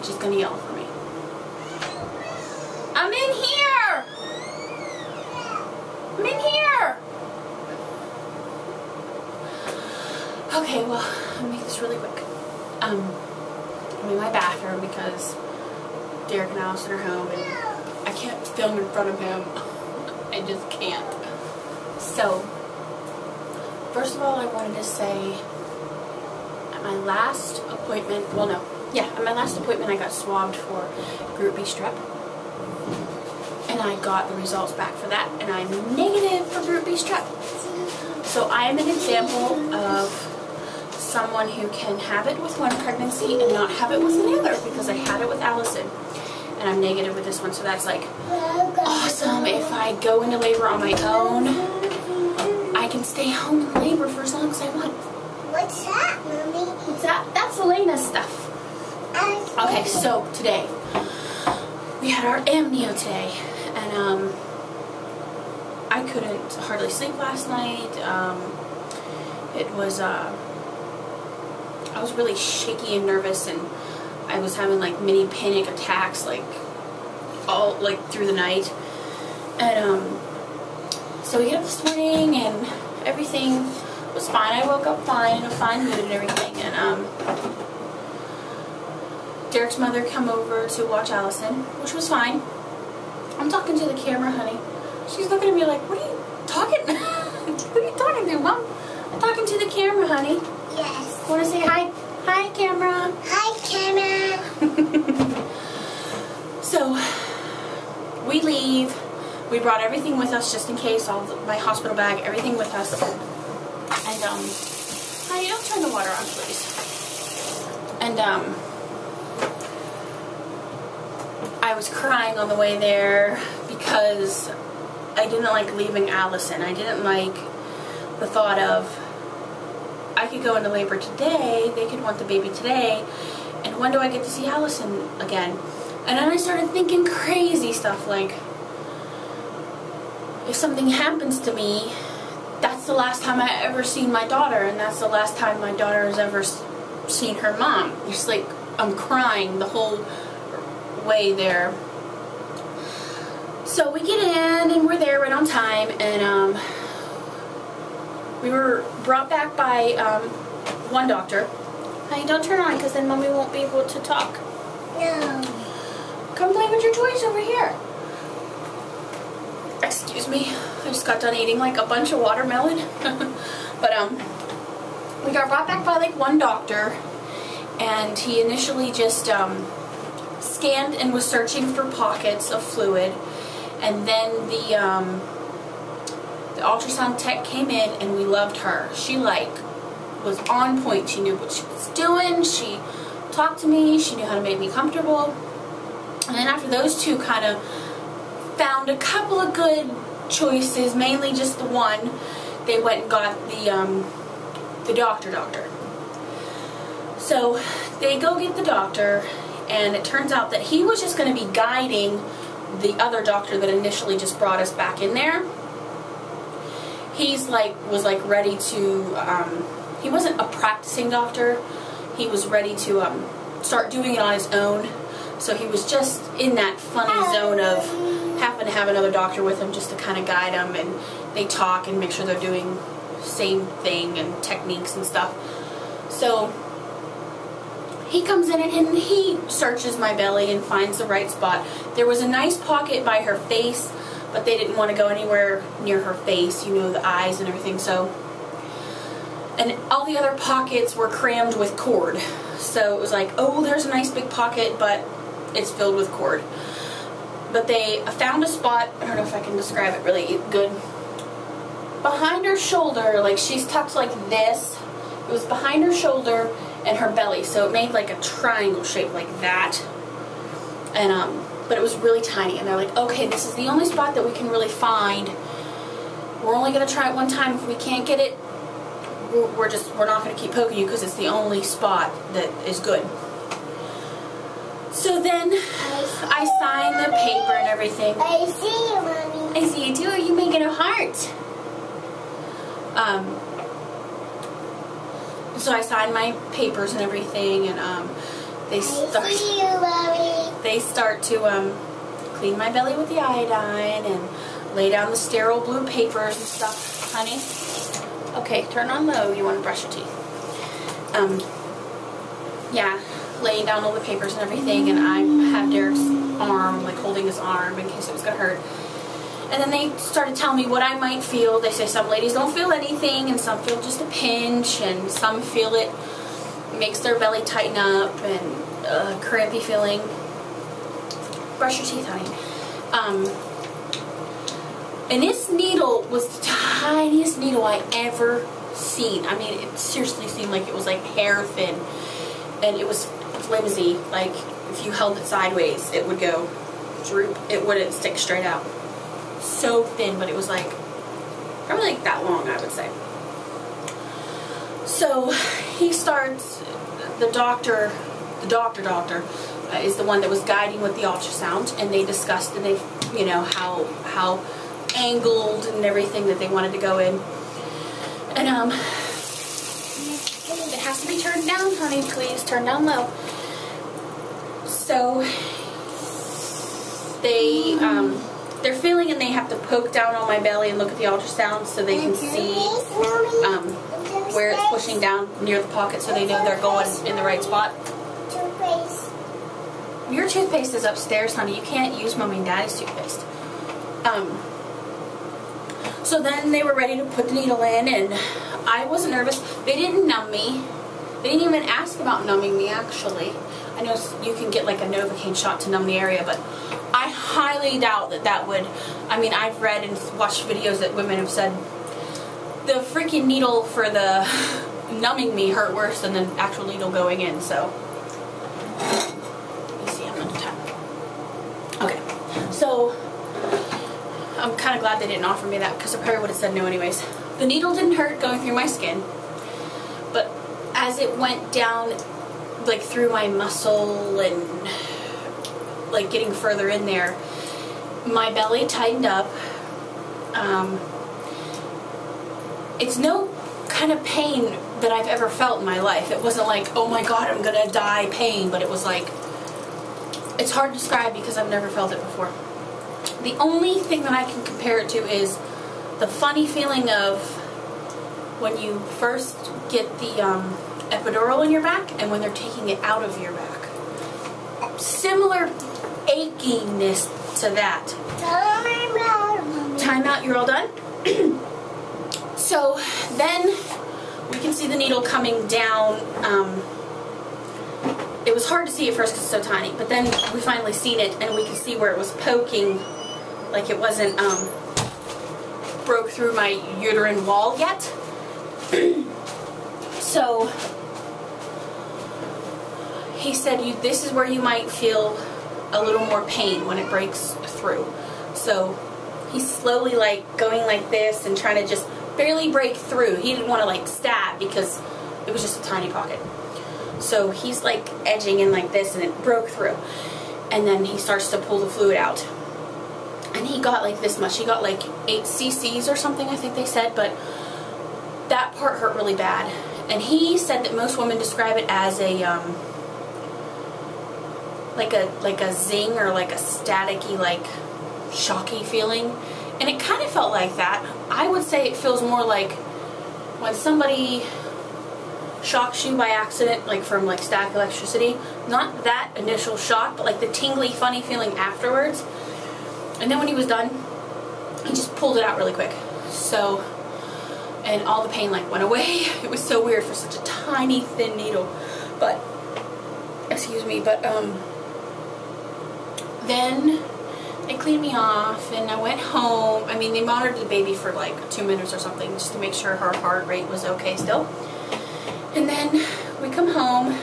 and she's gonna yell for me. I'm in here! I'm in here! Okay, well, I'll make this really quick. I'm in my bathroom because Derek and Allison are home and I can't film in front of him. I just can't. So, first of all, I wanted to say at my last appointment, at my last appointment I got swabbed for Group B strep. And I got the results back for that, and I'm negative for Group B strep. So I am an example of someone who can have it with one pregnancy and not have it with another, because I had it with Allison and I'm negative with this one. So that's like awesome. If I go into labor on my own, I can stay home in labor for as long as I want. What's that, Mommy? What's that? That's Elena's stuff. Okay, so today we had our Amnio today, and I couldn't hardly sleep last night. It was I was really shaky and nervous, and I was having like mini panic attacks all through the night. And so we get up this morning and everything was fine. I woke up fine, in a fine mood and everything, and Derek's mother come over to watch Allison, which was fine. I'm talking to the camera, honey. She's looking at me like, what are you talking? What are you talking to, Mom? I'm talking to the camera, honey. Yes. Want to say hi? Hi, camera. Hi, camera. So, we leave. We brought everything with us just in case, my hospital bag, everything with us. And, honey, don't turn the water on, please. And, I was crying on the way there because I didn't like leaving Allison. I didn't like the thought of, I could go into labor today, they could want the baby today, and when do I get to see Allison again? And then I started thinking crazy stuff like, if something happens to me, that's the last time I ever seen my daughter, and that's the last time my daughter has ever seen her mom. Just like, I'm crying the whole way there. So we get in, and we're there right on time, and we were brought back by one doctor. Honey, don't turn on, because then Mommy won't be able to talk. No. Come play with your toys over here. Excuse me, I just got done eating like a bunch of watermelon. But we got brought back by like one doctor, and he initially just scanned and was searching for pockets of fluid, and then the ultrasound tech came in, and we loved her. She was on point. She knew what she was doing. She talked to me. She knew how to make me comfortable. And then after those two kind of found a couple of good choices, mainly just the one, they went and got the doctor. So they go get the doctor, and it turns out that he was just going to be guiding the other doctor that initially just brought us back in there. He's was ready to, he wasn't a practicing doctor. He was ready to start doing it on his own. So he was just in that funny zone of having to have another doctor with him just to kind of guide him, and they talk and make sure they're doing the same thing and techniques and stuff. So he comes in and he searches my belly and finds the right spot. There was a nice pocket by her face, but they didn't want to go anywhere near her face, you know, the eyes and everything. So, and all the other pockets were crammed with cord. So it was like, oh, there's a nice big pocket, but it's filled with cord. But they found a spot, I don't know if I can describe it really good, behind her shoulder, like she's tucked like this. It was behind her shoulder and her belly, so it made like a triangle shape like that. And but it was really tiny, and they're like, okay, this is the only spot that we can really find. We're only going to try it one time. If we can't get it, we're not going to keep poking you, because it's the only spot that is good. So then I signed the paper and everything. I see you, Mommy. I see you too. Are you making a heart? So I signed my papers and everything, and they start to clean my belly with the iodine and lay down the sterile blue papers and stuff. Honey, okay, turn on low. You want to brush your teeth. Yeah, laying down all the papers and everything, and I have Derek's arm, like holding his arm in case it was gonna hurt. And then they started telling me what I might feel. They say some ladies don't feel anything, and some feel just a pinch, and some feel it makes their belly tighten up, and crampy feeling. Brush your teeth, honey. And this needle was the tiniest needle I ever seen. I mean, it seriously seemed like it was like hair thin, and it was flimsy. Like if you held it sideways, it would go droop. It wouldn't stick straight out. So thin, but it was like probably like that long, I would say. So he starts. The doctor is the one that was guiding with the ultrasound, and they discussed, and they, you know, how angled and everything that they wanted to go in. And it has to be turned down, honey, please turn down low. So they're feeling, and they have to poke down on my belly and look at the ultrasound so they can see where it's pushing down near the pocket, so they know they're going in the right spot. Your toothpaste is upstairs, honey. You can't use Mommy and Daddy's toothpaste. So then they were ready to put the needle in, and I wasn't nervous. They didn't numb me. They didn't even ask about numbing me, actually. I know you can get like a Novocaine shot to numb the area, but I highly doubt that would. I mean, I've read and watched videos that women have said the freaking needle for the numbing me hurt worse than the actual needle going in, so. Let me see, I'm out of time. Okay, so I'm kind of glad they didn't offer me that, because I probably would have said no anyways. The needle didn't hurt going through my skin, but as it went down, like through my muscle and like getting further in there, my belly tightened up. It's no kind of pain that I've ever felt in my life. It wasn't like, oh my god, I'm gonna die pain, but it was like, it's hard to describe because I've never felt it before. The only thing that I can compare it to is the funny feeling of when you first get the epidural in your back and when they're taking it out of your back. Similar achiness to that. Time out, you're all done? So then we can see the needle coming down. It was hard to see at first because it's so tiny, but then we finally seen it, and we can see where it was poking, like it wasn't broke through my uterine wall yet. So he said, this is where you might feel a little more pain when it breaks through. So he's slowly like going like this and trying to just barely break through. He didn't want to like stab because it was just a tiny pocket. So he's like edging in like this, and it broke through. And then he starts to pull the fluid out. And he got like this much. He got like 8 cc's or something, I think they said, but that part hurt really bad. And he said that most women describe it as a like a zing, or like a staticky, like shocky feeling. And it kind of felt like that. I would say it feels more like when somebody shocks you by accident, like from like static electricity. Not that initial shock, but like the tingly, funny feeling afterwards. And then when he was done, he just pulled it out really quick. So, and all the pain like went away. It was so weird for such a tiny, thin needle. But, excuse me, but then they cleaned me off, and I went home. I mean, they monitored the baby for like 2 minutes or something just to make sure her heart rate was okay still. And then we come home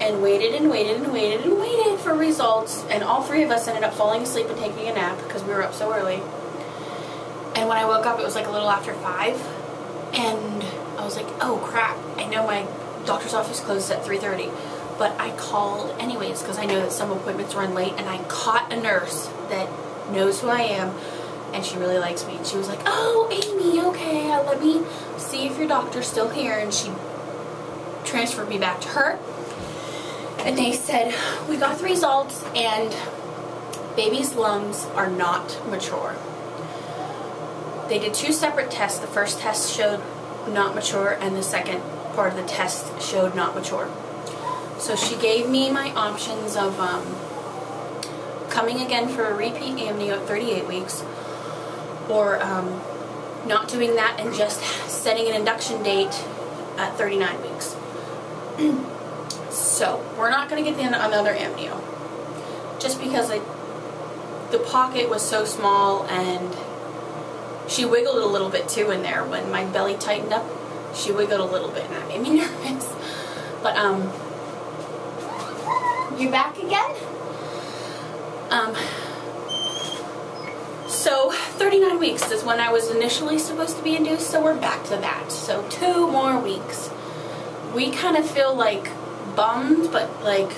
and waited and waited and waited and waited for results, and all 3 of us ended up falling asleep and taking a nap because we were up so early. And when I woke up, it was like a little after 5, and I was like, oh crap, I know my doctor's office closes at 3:30, but I called anyways because I know that some appointments run late, and I caught a nurse that knows who I am, and she really likes me, and she was like, oh, Amy, okay, let me see if your doctor's still here, and she transferred me back to her. And they said, we got the results and baby's lungs are not mature. They did 2 separate tests. The first test showed not mature and the second part of the test showed not mature. So she gave me my options of coming again for a repeat amnio at 38 weeks, or not doing that and just setting an induction date at 39 weeks. So we're not going to get another amnio, just because the pocket was so small, and she wiggled a little bit too in there. When my belly tightened up, she wiggled a little bit and that made me nervous. But you back again? So 39 weeks is when I was initially supposed to be induced, so we're back to that. So 2 more weeks. We kind of feel like bummed, but like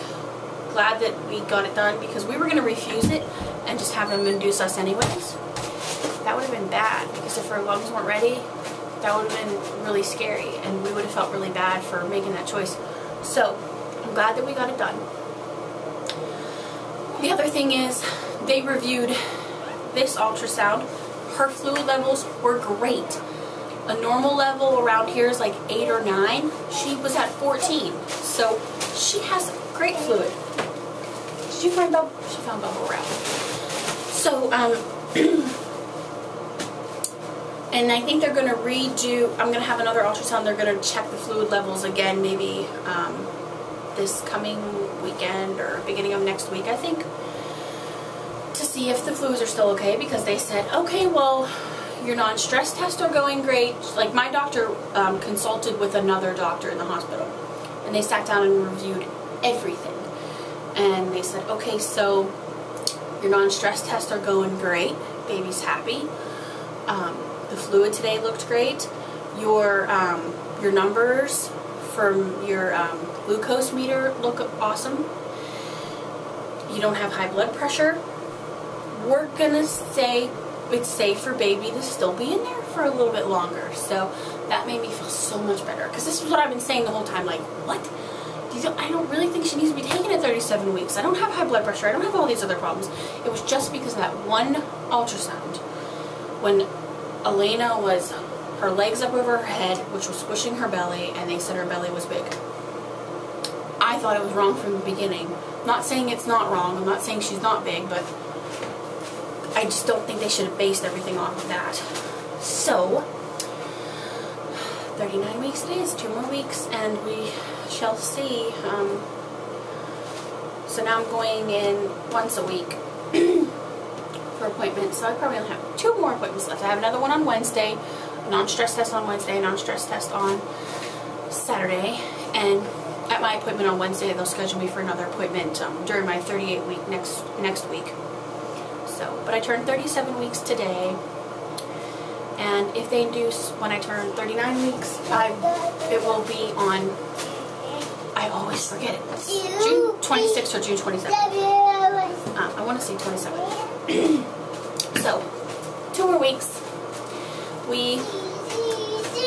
glad that we got it done, because we were going to refuse it and just have him induce us anyways. That would have been bad, because if our lungs weren't ready, that would have been really scary, and we would have felt really bad for making that choice. So I'm glad that we got it done. The other thing is, they reviewed this ultrasound. Her fluid levels were great. A normal level around here is like 8 or 9. She was at 14. So she has great fluid. Did you find bubble? She found bubble wrap. So, and I think they're going to redo, I'm going to have another ultrasound. They're going to check the fluid levels again, maybe this coming weekend or beginning of next week, I think, to see if the fluids are still okay, because they said, okay, well, your non-stress tests are going great. Like, my doctor consulted with another doctor in the hospital, and they sat down and reviewed everything. And they said, okay, so your non-stress tests are going great. Baby's happy. The fluid today looked great. Your numbers from your glucose meter look awesome. You don't have high blood pressure. We're gonna say it's safe for baby to still be in there for a little bit longer. So that made me feel so much better, because this is what I've been saying the whole time. Like, what? I don't really think she needs to be taken at 37 weeks. I don't have high blood pressure. I don't have all these other problems. It was just because of that one ultrasound when Elena was her legs up over her head, which was squishing her belly, and they said her belly was big. I thought it was wrong from the beginning. I'm not saying it's not wrong. I'm not saying she's not big, but I just don't think they should have based everything off of that. So 39 weeks it is, 2 more weeks, and we shall see. So now I'm going in once a week for appointments, so I probably only have 2 more appointments left. I have another one on Wednesday, a non-stress test on Wednesday, a non-stress test on Saturday, and at my appointment on Wednesday, they'll schedule me for another appointment during my 38 week next week. So, but I turned 37 weeks today, and if they induce when I turn 39 weeks, it will be on, I always forget it, it's June 26th or June 27th. I want to say 27th. So, 2 more weeks. We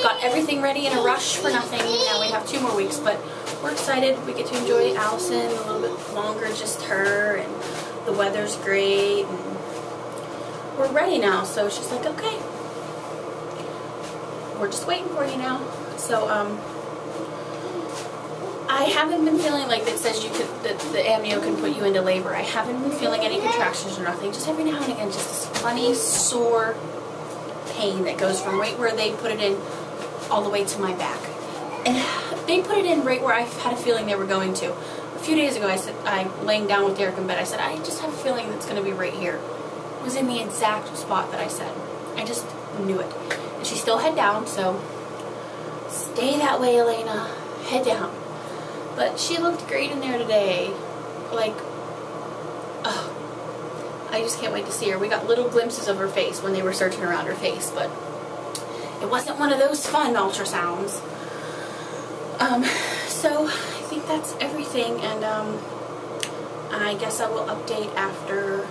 got everything ready in a rush for nothing. Now we have 2 more weeks, but we're excited. We get to enjoy Allison a little bit longer, just her, and the weather's great, and we're ready now. So she's like, okay, we're just waiting for you now. So I haven't been feeling like it says that the amnio can put you into labor. I haven't been feeling any contractions or nothing. Just every now and again, just this funny sore pain that goes from right where they put it in all the way to my back. And they put it in right where I had a feeling they were going to. A few days ago, I'm laying down with Derek in bed. I said, I just have a feeling it's going to be right here. It was in the exact spot that I said. I just knew it. And she's still head down, so stay that way, Elena. Head down. But she looked great in there today. Like, oh, I just can't wait to see her. We got little glimpses of her face when they were searching around her face, but it wasn't one of those fun ultrasounds. So I think that's everything, and I guess I will update after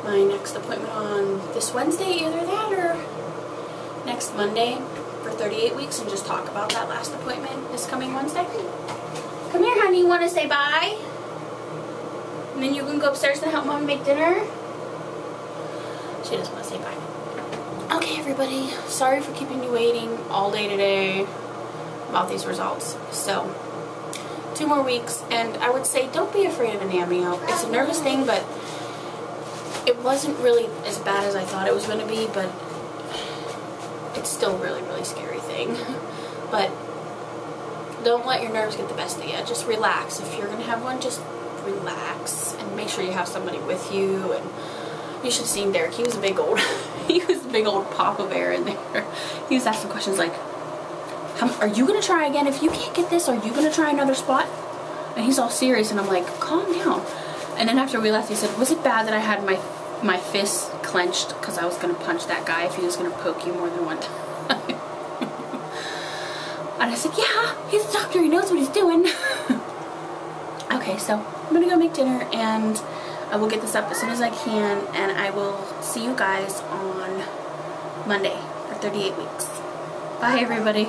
my next appointment on this Wednesday, either that or next Monday for 38 weeks, and just talk about that last appointment this coming Wednesday. Come here, honey. You want to say bye? And then you can go upstairs and help Mom make dinner. She doesn't want to say bye. Okay, everybody. Sorry for keeping you waiting all day today about these results. So, 2 more weeks, and I would say don't be afraid of an amnio. It's a nervous thing, but it wasn't really as bad as I thought it was going to be, but it's still a really, really scary thing. But don't let your nerves get the best of you. Just relax. If you're going to have one, just relax and make sure you have somebody with you. And you should have seen Derek. He was a big old Papa Bear in there. He was asking questions like, are you going to try again? If you can't get this, are you going to try another spot? And he's all serious, and I'm like, calm down. And then after we left, he said, was it bad that I had my fists clenched because I was going to punch that guy if he was going to poke you more than one time? And I said, yeah, he's a doctor. He knows what he's doing. Okay, so I'm going to go make dinner, and I will get this up as soon as I can, and I will see you guys on Monday for 38 weeks. Bye, everybody.